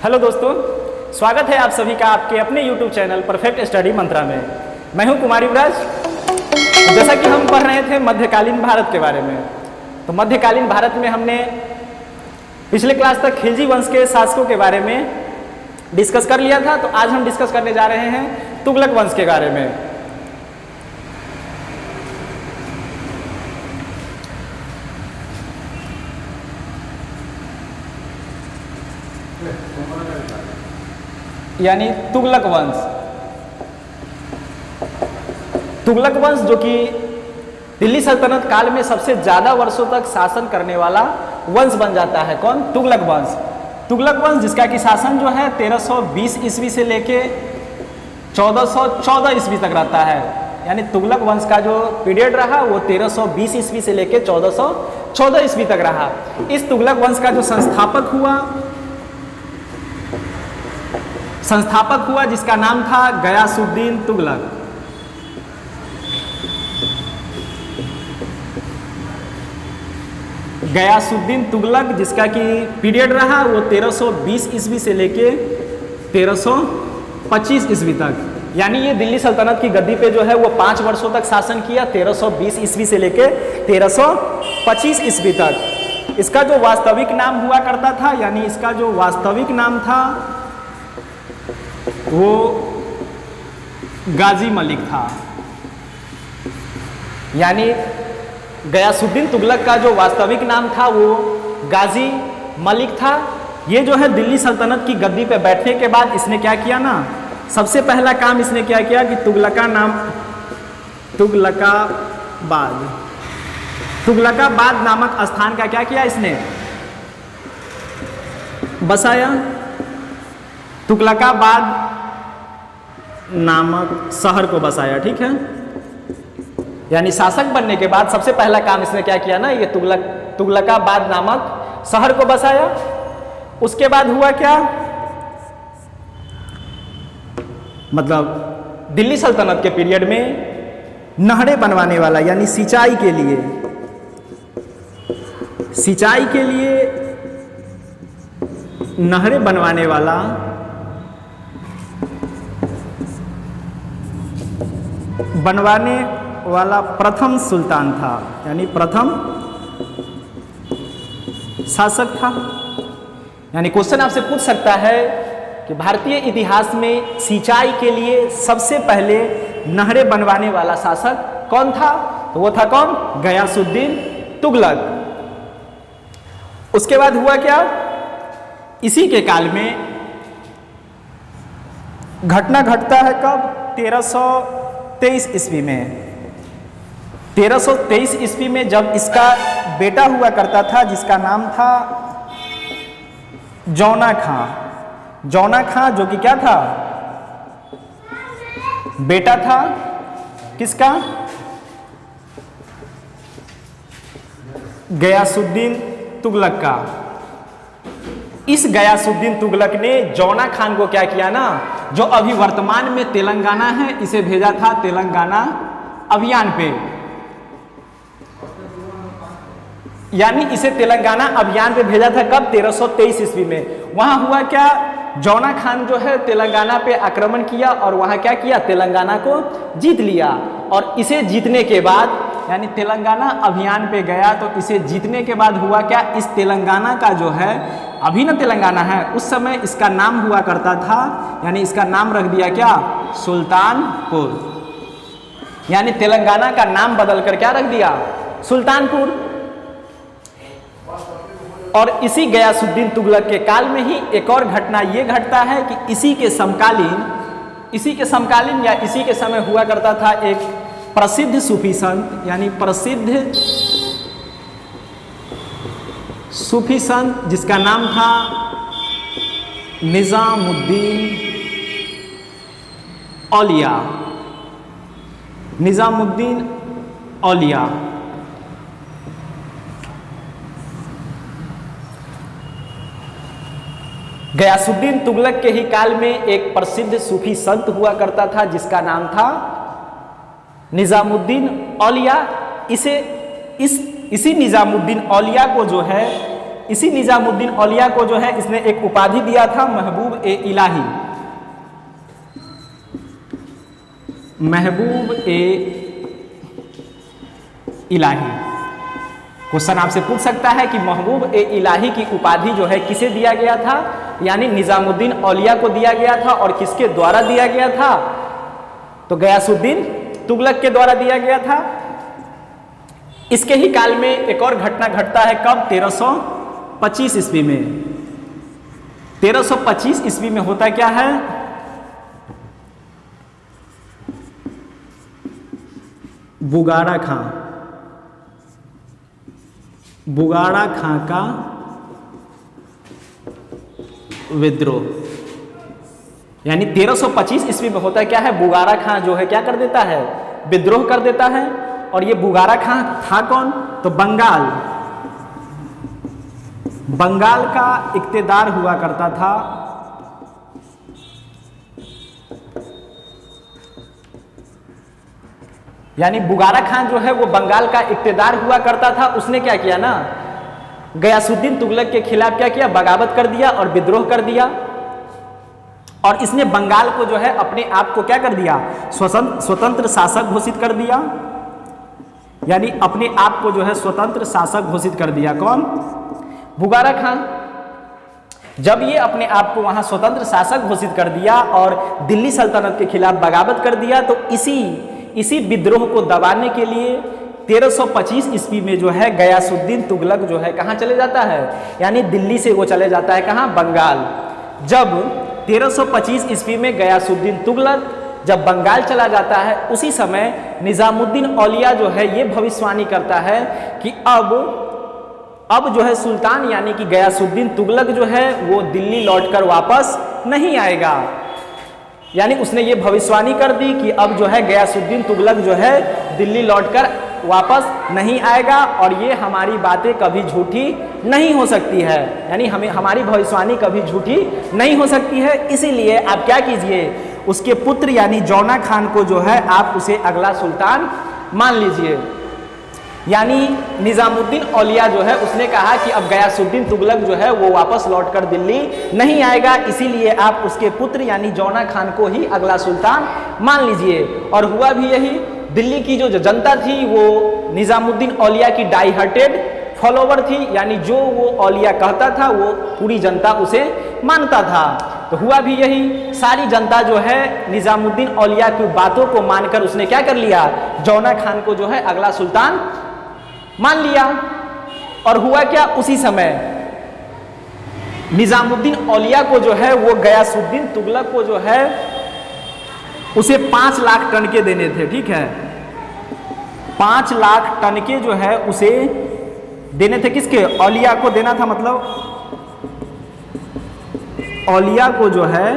Hello दोस्तों, स्वागत है आप सभी का आपके अपने YouTube चैनल परफेक्ट स्टडी मंत्रा में। मैं हूं कुमार युवराज। जैसा कि हम पढ़ रहे थे मध्यकालीन भारत के बारे में, तो मध्यकालीन भारत में हमने पिछले क्लास तक खिलजी वंश के शासकों के बारे में डिस्कस कर लिया था। तो आज हम डिस्कस करने जा रहे हैं तुगलक वंश के बारे में। यानी तुगलक वंश। तुगलक वंश जो कि दिल्ली सल्तनत काल में सबसे ज्यादा वर्षों तक शासन करने वाला वंश बन जाता है। कौन? तुगलक वंश। तुगलक वंश जिसका कि शासन जो है 1320 ईस्वी से लेके 1414 ईस्वी तक रहता है। यानी तुगलक वंश का जो पीरियड रहा वो 1320 ईस्वी से लेके 1414 ईस्वी तक रहा। इस तुगलक वंश का जो संस्थापक हुआ जिसका नाम था गयासुद्दीन तुगलक। गयासुद्दीन तुगलक जिसका कि पीरियड रहा वो 1320 ईस्वी से लेके 1325 ईस्वी तक। यानी ये दिल्ली सल्तनत की गद्दी पे जो है वो 5 वर्षों तक शासन किया, 1320 ईस्वी से लेके 1325 ईस्वी तक। इसका जो वास्तविक नाम हुआ करता था, यानी इसका जो वास्तविक नाम था वो गाजी मलिक था। यानी गयासुद्दीन तुगलक का जो वास्तविक नाम था वो गाजी मलिक था। ये जो है दिल्ली सल्तनत की गद्दी पे बैठने के बाद इसने क्या किया ना, सबसे पहला काम इसने क्या किया कि तुगलकाबाद नामक स्थान का क्या किया, इसने बसाया। तुगलकाबाद नामक शहर को बसाया। ठीक है, यानी शासक बनने के बाद सबसे पहला काम इसने क्या किया ना, ये तुगलकाबाद नामक शहर को बसाया। उसके बाद हुआ क्या, मतलब दिल्ली सल्तनत के पीरियड में नहरें बनवाने वाला, यानी सिंचाई के लिए नहरें बनवाने वाला प्रथम सुल्तान था, यानी प्रथम शासक था। यानी क्वेश्चन आपसे पूछ सकता है कि भारतीय इतिहास में सिंचाई के लिए सबसे पहले नहरें बनवाने वाला शासक कौन था? तो वो था कौन? गयासुद्दीन तुगलक। उसके बाद हुआ क्या, इसी के काल में घटना घटता है कब? 1323 ईस्वी में। 1323 ईस्वी में जब इसका बेटा हुआ करता था जिसका नाम था जौना खां। जौना खां जो कि क्या था, बेटा था किसका? गयासुद्दीन तुगलक का। इस गयासुद्दीन तुगलक ने जौना खान को क्या किया ना, जो अभी वर्तमान में तेलंगाना है, इसे भेजा था तेलंगाना अभियान पे। यानी इसे तेलंगाना अभियान पे भेजा था कब? 1323 ईस्वी में। वहां हुआ क्या, जौना खान जो है तेलंगाना पे आक्रमण किया और वहां क्या किया, तेलंगाना को जीत लिया। और इसे जीतने के बाद यानी तेलंगाना अभियान पे गया, तो इसे जीतने के बाद हुआ क्या, इस तेलंगाना का जो है अभी न तेलंगाना है, उस समय इसका नाम हुआ करता था, यानी इसका नाम रख दिया क्या, सुल्तानपुर। यानी तेलंगाना का नाम बदलकर क्या रख दिया, सुल्तानपुर। और इसी गयासुद्दीन तुगलक के काल में ही एक और घटना ये घटता है कि इसी के समकालीन या इसी के समय हुआ करता था एक प्रसिद्ध सूफी संत, यानी प्रसिद्ध सूफी संत जिसका नाम था निजामुद्दीन औलिया। निजामुद्दीन औलिया। गयासुद्दीन तुगलक के ही काल में एक प्रसिद्ध सूफी संत हुआ करता था जिसका नाम था निजामुद्दीन औलिया। इसी निजामुद्दीन औलिया को जो है इसी निजामुद्दीन औलिया को जो है इसने एक उपाधि दिया था महबूब ए इलाही। महबूब ए इलाही। क्वेश्चन आपसे पूछ सकता है कि महबूब ए इलाही की उपाधि जो है किसे दिया गया था, यानी निजामुद्दीन औलिया को दिया गया था, और किसके द्वारा दिया गया था, तो गयासुद्दीन तुगलक के द्वारा दिया गया था। इसके ही काल में एक और घटना घटता है, कब, 1325 ईस्वी में। 1325 ईस्वी में होता क्या है, बुगाड़ा खां, बुगाड़ा खां का विद्रोह। यानी 1325 ईस्वी में होता क्या है, बुगाड़ा खां जो है क्या कर देता है, विद्रोह कर देता है। और ये बुगाड़ा खां था कौन, तो बंगाल, बंगाल का इक्तेदार हुआ करता था यानी बुगाड़ा खां जो है वो बंगाल का इक्तेदार हुआ करता था। उसने क्या किया ना, गयासुद्दीन तुगलक के खिलाफ क्या किया, बगावत कर दिया और विद्रोह कर दिया। और इसने बंगाल को जो है अपने आप को क्या कर दिया, स्वतंत्र शासक घोषित कर दिया। यानी अपने आप को जो है स्वतंत्र शासक घोषित कर दिया। कौन, बुगाड़ा खां। जब ये अपने आप को वहां स्वतंत्र शासक घोषित कर दिया और दिल्ली सल्तनत के खिलाफ बगावत कर दिया, तो इसी विद्रोह को दबाने के लिए 1325 ईस्वी में जो है गयासुद्दीन तुगलक जो है कहाँ चले जाता है, यानी दिल्ली से वो चले जाता है कहाँ, बंगाल। जब 1325 ईस्वी में गयासुद्दीन तुगलक जब बंगाल चला जाता है, उसी समय निजामुद्दीन औलिया जो है ये भविष्यवाणी करता है कि अब जो है सुल्तान यानी कि गयासुद्दीन तुगलक जो है वो दिल्ली लौटकर वापस नहीं आएगा। यानी उसने ये भविष्यवाणी कर दी कि अब जो है गयासुद्दीन तुगलक जो है दिल्ली लौटकर वापस नहीं आएगा और ये हमारी बातें कभी झूठी नहीं हो सकती है, यानी हमारी भविष्यवाणी कभी झूठी नहीं हो सकती है। इसीलिए आप क्या कीजिए, उसके पुत्र यानी जौना खान को जो है आप उसे अगला सुल्तान मान लीजिए। यानी निजामुद्दीन औलिया जो है उसने कहा कि अब गयासुद्दीन तुगलक जो है वो वापस लौटकर दिल्ली नहीं आएगा, इसीलिए आप उसके पुत्र यानी जौना खान को ही अगला सुल्तान मान लीजिए। और हुआ भी यही। दिल्ली की जो जनता थी वो निजामुद्दीन औलिया की डाई हार्टेड फॉलोवर थी, यानी जो वो औलिया कहता था वो पूरी जनता उसे मानता था। तो हुआ भी यही, सारी जनता जो है निजामुद्दीन औलिया की बातों को मानकर उसने क्या कर लिया, जौना खान को जो है अगला सुल्तान मान लिया। और हुआ क्या, उसी समय निजामुद्दीन औलिया को जो है वो गयासुद्दीन तुगलक को जो है उसे 5 लाख टन के देने थे, ठीक है। 5 लाख टन के जो है उसे देने थे, किसके, औलिया को देना था। मतलब औलिया को जो है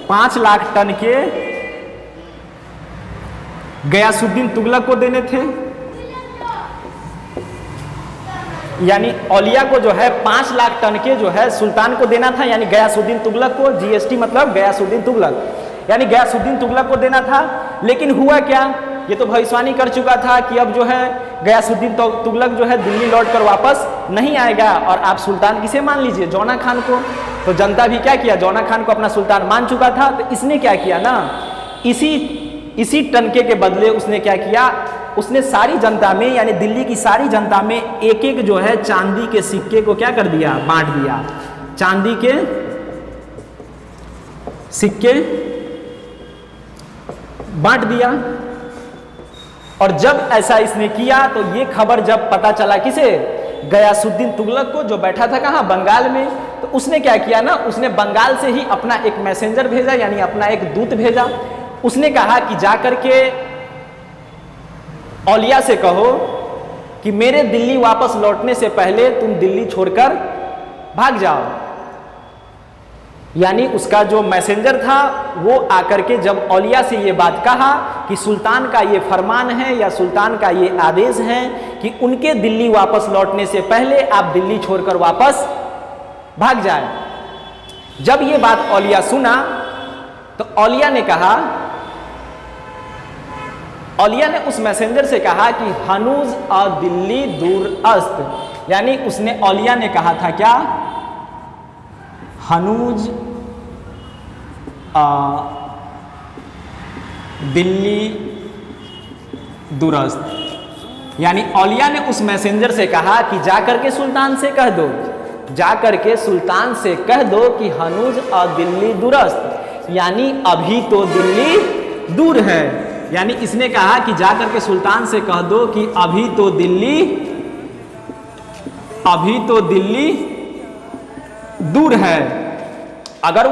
5 लाख टन के गयासुद्दीन तुगलक को देने थे। यानी औलिया को जो है 5 लाख टन के जो है सुल्तान को देना था, यानी गयासुद्दीन तुगलक को। जीएसटी मतलब गयासुद्दीन तुगलक, यानी गयासुद्दीन तुगलक को देना था। लेकिन हुआ क्या, ये तो भविष्यवाणी कर चुका था कि अब जो है गयासुद्दीन तुगलक जो है दिल्ली लौटकर वापस नहीं आएगा और आप सुल्तान किसे मान लीजिए, जौना खान को। तो जनता भी क्या किया, जौना खान को अपना सुल्तान मान चुका था। तो इसने क्या किया ना, इसी टनके के बदले उसने क्या किया, उसने सारी जनता में यानी दिल्ली की सारी जनता में एक एक जो है चांदी के सिक्के को क्या कर दिया, बांट दिया। चांदी के सिक्के बांट दिया। और जब ऐसा इसने किया तो ये खबर जब पता चला किसे, गयासुद्दीन तुगलक को, जो बैठा था कहाँ, बंगाल में। तो उसने क्या किया ना, उसने बंगाल से ही अपना एक मैसेंजर भेजा, यानी अपना एक दूत भेजा। उसने कहा कि जाकर के औलिया से कहो कि मेरे दिल्ली वापस लौटने से पहले तुम दिल्ली छोड़कर भाग जाओ। यानी उसका जो मैसेंजर था वो आकर के जब औलिया से ये बात कहा कि सुल्तान का ये फरमान है या सुल्तान का ये आदेश है कि उनके दिल्ली वापस लौटने से पहले आप दिल्ली छोड़कर वापस भाग जाए। जब ये बात औलिया सुना तो औलिया ने कहा, औलिया ने उस मैसेंजर से कहा कि हनूज और दिल्ली दूर अस्त, यानी उसने औलिया ने कहा था क्या, हनूज दिल्ली दुरस्त। यानी औलिया ने उस मैसेंजर से कहा कि जाकर के सुल्तान से कह दो, जाकर के सुल्तान से कह दो कि हनूज और दिल्ली दुरस्त, यानी अभी तो दिल्ली दूर है। यानी इसने कहा कि जाकर के सुल्तान से कह दो कि अभी तो दिल्ली दूर है। अगर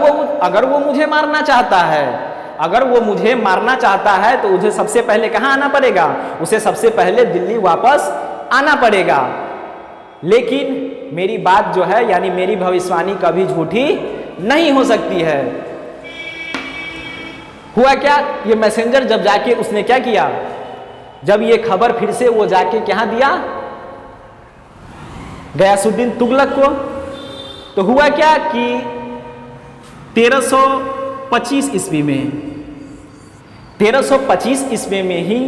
वो मुझे मारना चाहता है, अगर वो मुझे मारना चाहता है तो उसे सबसे पहले कहाँ आना पड़ेगा, उसे सबसे पहले दिल्ली वापस आना पड़ेगा। लेकिन मेरी बात जो है, यानी मेरी भविष्यवाणी कभी झूठी नहीं हो सकती है। हुआ क्या, ये मैसेंजर जब जाके उसने क्या किया, जब ये खबर फिर से वो जाके क्या दिया, गयासुद्दीन तुगलक को, तो हुआ क्या कि 1325 ईस्वी में 1325 ईस्वी में ही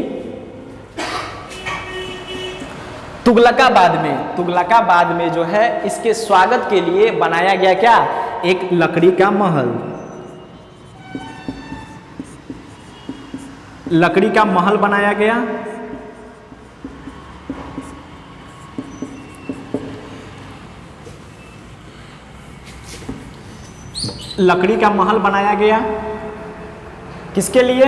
तुगलकाबाद में जो है इसके स्वागत के लिए बनाया गया क्या, एक लकड़ी का महल। लकड़ी का महल बनाया गया। लकड़ी का महल बनाया गया किसके लिए,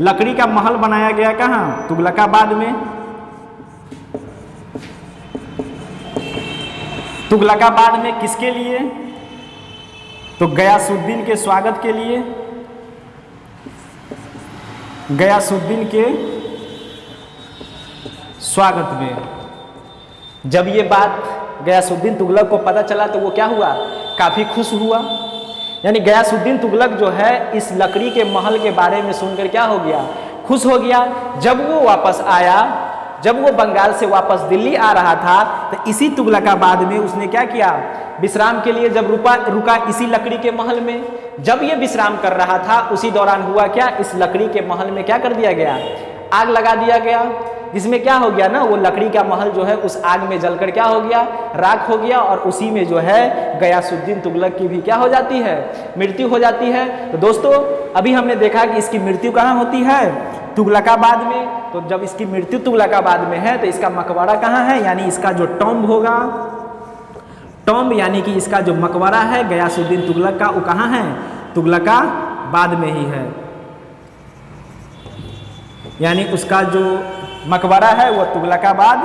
लकड़ी का महल बनाया गया कहाँ, तुगलकाबाद में। तुगलकाबाद में किसके लिए, तो गयासुद्दीन के स्वागत के लिए, गयासुद्दीन के स्वागत में। जब ये बात गयासुद्दीन तुगलक को पता चला तो वो क्या हुआ, काफी खुश हुआ। यानी गयासुद्दीन तुगलक जो है इस लकड़ी के महल के बारे में सुनकर क्या हो गया, खुश हो गया। जब वो वापस आया, जब वो बंगाल से वापस दिल्ली आ रहा था तो इसी तुगलकाबाद में उसने क्या किया, विश्राम के लिए जब रुका इसी लकड़ी के महल में। जब ये विश्राम कर रहा था उसी दौरान हुआ क्या, इस लकड़ी के महल में क्या कर दिया गया, आग लगा दिया गया, जिसमें क्या हो गया ना, वो लकड़ी का महल जो है उस आग में जलकर क्या हो गया, राख हो गया। और उसी में जो है गयासुद्दीन तुगलक की भी क्या हो जाती है, मृत्यु हो जाती है। तो दोस्तों अभी हमने देखा कि इसकी मृत्यु कहाँ होती है, तुगलकाबाद में। तो जब इसकी मृत्यु तुगलकाबाद में है तो इसका मकबरा कहाँ है, यानी इसका जो टॉम्ब होगा, टॉम्ब यानी कि इसका जो मकबरा है गयासुद्दीन तुगलक का, वो कहाँ है, तुगलकाबाद में ही है। यानी उसका जो मकबरा है वो तुगलकाबाद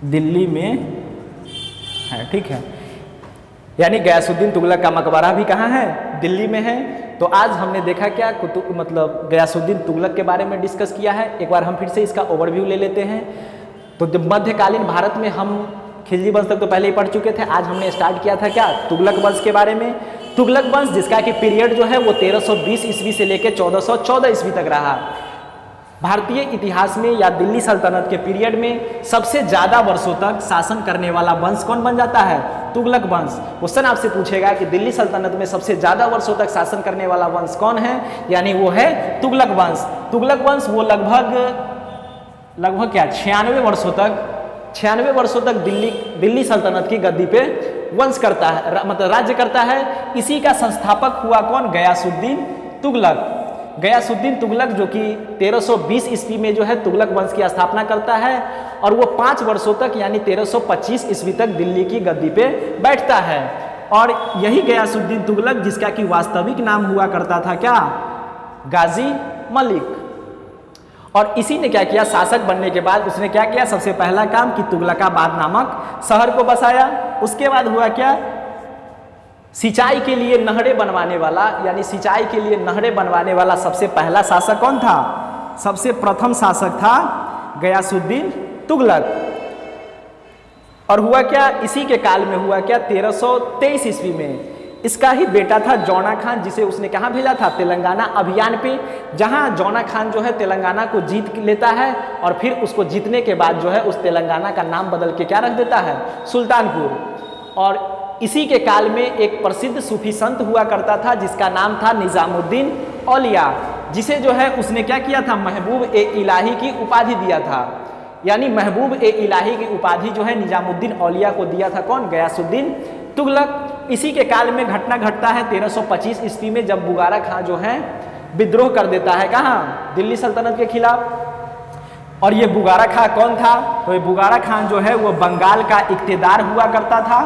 दिल्ली में है, ठीक है। यानी गयासुद्दीन तुगलक का मकबरा भी कहाँ है, दिल्ली में है। तो आज हमने देखा क्या, मतलब गयासुद्दीन तुगलक के बारे में डिस्कस किया है। एक बार हम फिर से इसका ओवरव्यू ले लेते हैं। तो जब मध्यकालीन भारत में हम खिलजी वंश तक तो पहले ही पढ़ चुके थे, आज हमने स्टार्ट किया था क्या, तुगलक वंश के बारे में। तुगलक वंश जिसका कि पीरियड जो है वो 1320 ईस्वी से लेकर 1414 ईस्वी तक रहा। भारतीय इतिहास में या दिल्ली सल्तनत के पीरियड में सबसे ज़्यादा वर्षों तक शासन करने वाला वंश कौन बन जाता है, तुगलक वंश। क्वेश्चन आपसे पूछेगा कि दिल्ली सल्तनत में सबसे ज़्यादा वर्षों तक शासन करने वाला वंश कौन है, यानी वो है तुगलक वंश। तुगलक वंश वो लगभग क्या 96 वर्षों तक दिल्ली सल्तनत की गद्दी पे वंश करता है, मतलब राज्य करता है। इसी का संस्थापक हुआ कौन, गयासुद्दीन तुगलक। गयासुद्दीन तुगलक जो कि 1320 ईस्वी में जो है तुगलक वंश की स्थापना करता है और वो 5 वर्षों तक यानी 1325 ईस्वी तक दिल्ली की गद्दी पे बैठता है। और यही गयासुद्दीन तुगलक जिसका कि वास्तविक नाम हुआ करता था क्या, गाजी मलिक। और इसी ने क्या किया, शासक बनने के बाद उसने क्या किया, सबसे पहला काम कि तुगलकाबाद नामक शहर को बसाया। उसके बाद हुआ क्या, सिंचाई के लिए नहरें बनवाने वाला, यानी सिंचाई के लिए नहरें बनवाने वाला सबसे पहला शासक कौन था, सबसे प्रथम शासक था गयासुद्दीन तुगलक। और हुआ क्या, इसी के काल में हुआ क्या, 1323 ईस्वी में इसका ही बेटा था जौना खान, जिसे उसने कहाँ भेजा था, तेलंगाना अभियान पे, जहाँ जौना खान जो है तेलंगाना को जीत लेता है और फिर उसको जीतने के बाद जो है उस तेलंगाना का नाम बदल के क्या रख देता है, सुल्तानपुर। और इसी के काल में एक प्रसिद्ध सूफी संत हुआ करता था जिसका नाम था निजामुद्दीन औलिया, जिसे जो है उसने क्या किया था, महबूब ए इलाही की उपाधि दिया था। यानी महबूब ए इलाही की उपाधि जो है निजामुद्दीन औलिया को दिया था कौन? गयासुद्दीन तुगलक। इसी के काल में घटना घटता है 1325 ईस्वी में, जब बुगारा खां जो है विद्रोह कर देता है कहाँ? दिल्ली सल्तनत के खिलाफ। और ये बुगारा खां कौन था? तो ये बुगारा खां जो है वो बंगाल का इक्तेदार हुआ करता था।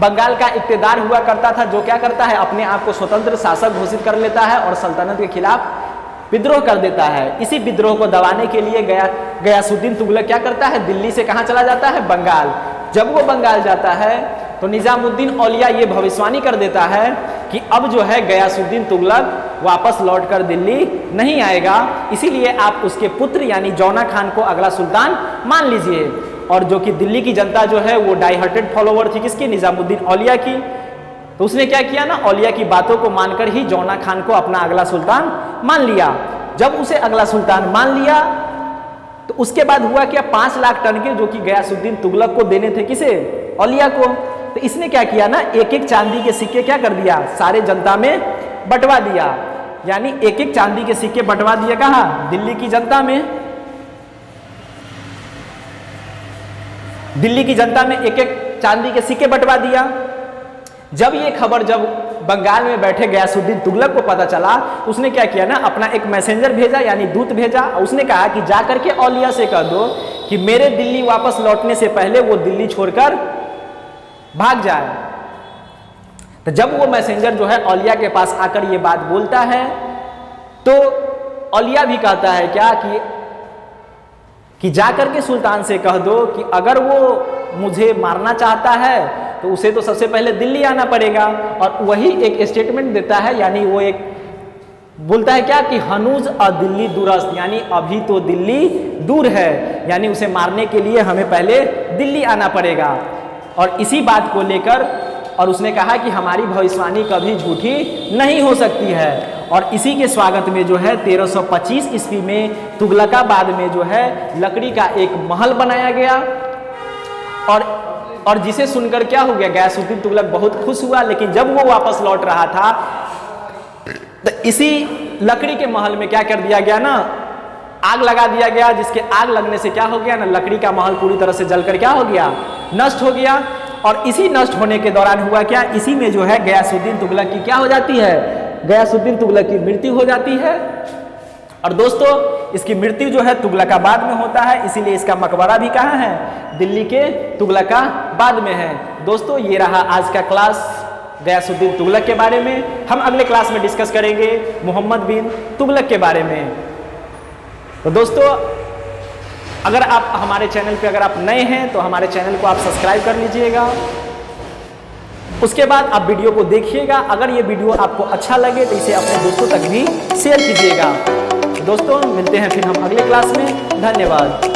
बंगाल का इक्तेदार हुआ करता था जो क्या करता है? अपने आप को स्वतंत्र शासक घोषित कर लेता है और सल्तनत के खिलाफ विद्रोह कर देता है। इसी विद्रोह को दबाने के लिए गयासुद्दीन तुगलक क्या करता है? दिल्ली से कहाँ चला जाता है? बंगाल। जब वो बंगाल जाता है तो निजामुद्दीन औलिया ये भविष्यवाणी कर देता है कि अब जो है गयासुद्दीन तुगलक वापस लौटकर दिल्ली नहीं आएगा, इसीलिए आप उसके पुत्र यानी जौना खान को अगला सुल्तान मान लीजिए। और जो कि दिल्ली की जनता जो है वो डाई हार्टेड फॉलोवर थी किसकी? निजामुद्दीन औलिया की। तो उसने क्या किया ना, औलिया की बातों को मानकर ही जौना खान को अपना अगला सुल्तान मान लिया। जब उसे अगला सुल्तान मान लिया तो उसके बाद हुआ क्या? 5 लाख टन के जो कि गयासुद्दीन तुगलक को देने थे, किसे? औलिया को। तो इसने क्या किया ना, एक एक चांदी के सिक्के क्या कर दिया? सारे जनता में बंटवा दिया। यानी एक एक चांदी के सिक्के बंटवा दिए कहाँ? दिल्ली की जनता में। दिल्ली की जनता में एक एक चांदी के सिक्के बंटवा दिया। जब ये खबर जब बंगाल में बैठे गयासुद्दीन तुगलक को पता चला, उसने क्या किया ना, अपना एक मैसेंजर भेजा यानी दूत भेजा। उसने कहा कि जा करके औलिया से कह दो कि मेरे दिल्ली वापस लौटने से पहले वो दिल्ली छोड़कर भाग जाए। तो जब वो मैसेंजर जो है औलिया के पास आकर ये बात बोलता है तो औलिया भी कहता है क्या कि जाकर के सुल्तान से कह दो कि अगर वो मुझे मारना चाहता है तो उसे तो सबसे पहले दिल्ली आना पड़ेगा। और वही एक स्टेटमेंट देता है, यानी वो एक बोलता है क्या कि हनूज और दिल्ली दूरस्थ, यानी अभी तो दिल्ली दूर है, यानी उसे मारने के लिए हमें पहले दिल्ली आना पड़ेगा। और इसी बात को लेकर और उसने कहा कि हमारी भविष्यवाणी कभी झूठी नहीं हो सकती है। और इसी के स्वागत में जो है 1325 ईस्वी में तुगलकाबाद में जो है लकड़ी का एक महल बनाया गया। और जिसे सुनकर क्या हो गया, गयासुद्दीन तुगलक बहुत खुश हुआ। लेकिन जब वो वापस लौट रहा था तो इसी लकड़ी के महल में क्या कर दिया गया ना, आग लगा दिया गया, जिसके आग लगने से क्या हो गया ना, लकड़ी का महल पूरी तरह से जलकर क्या हो गया? नष्ट हो गया। और इसी नष्ट होने के दौरान हुआ क्या, इसी में जो है गयासुद्दीन तुगलक की क्या हो जाती है? गयासुद्दीन तुगलक की मृत्यु हो जाती है। और दोस्तों इसकी मृत्यु जो है तुगलकाबाद में होता है, इसीलिए इसका मकबरा भी कहाँ है? दिल्ली के तुगलकाबाद में है। दोस्तों ये रहा आज का क्लास गयासुद्दीन तुगलक के बारे में। हम अगले क्लास में डिस्कस करेंगे मोहम्मद बिन तुगलक के बारे में। तो दोस्तों अगर आप हमारे चैनल पे अगर आप नए हैं तो हमारे चैनल को आप सब्सक्राइब कर लीजिएगा। उसके बाद आप वीडियो को देखिएगा। अगर ये वीडियो आपको अच्छा लगे तो इसे अपने दोस्तों तक भी शेयर कीजिएगा। दोस्तों मिलते हैं फिर हम अगले क्लास में। धन्यवाद।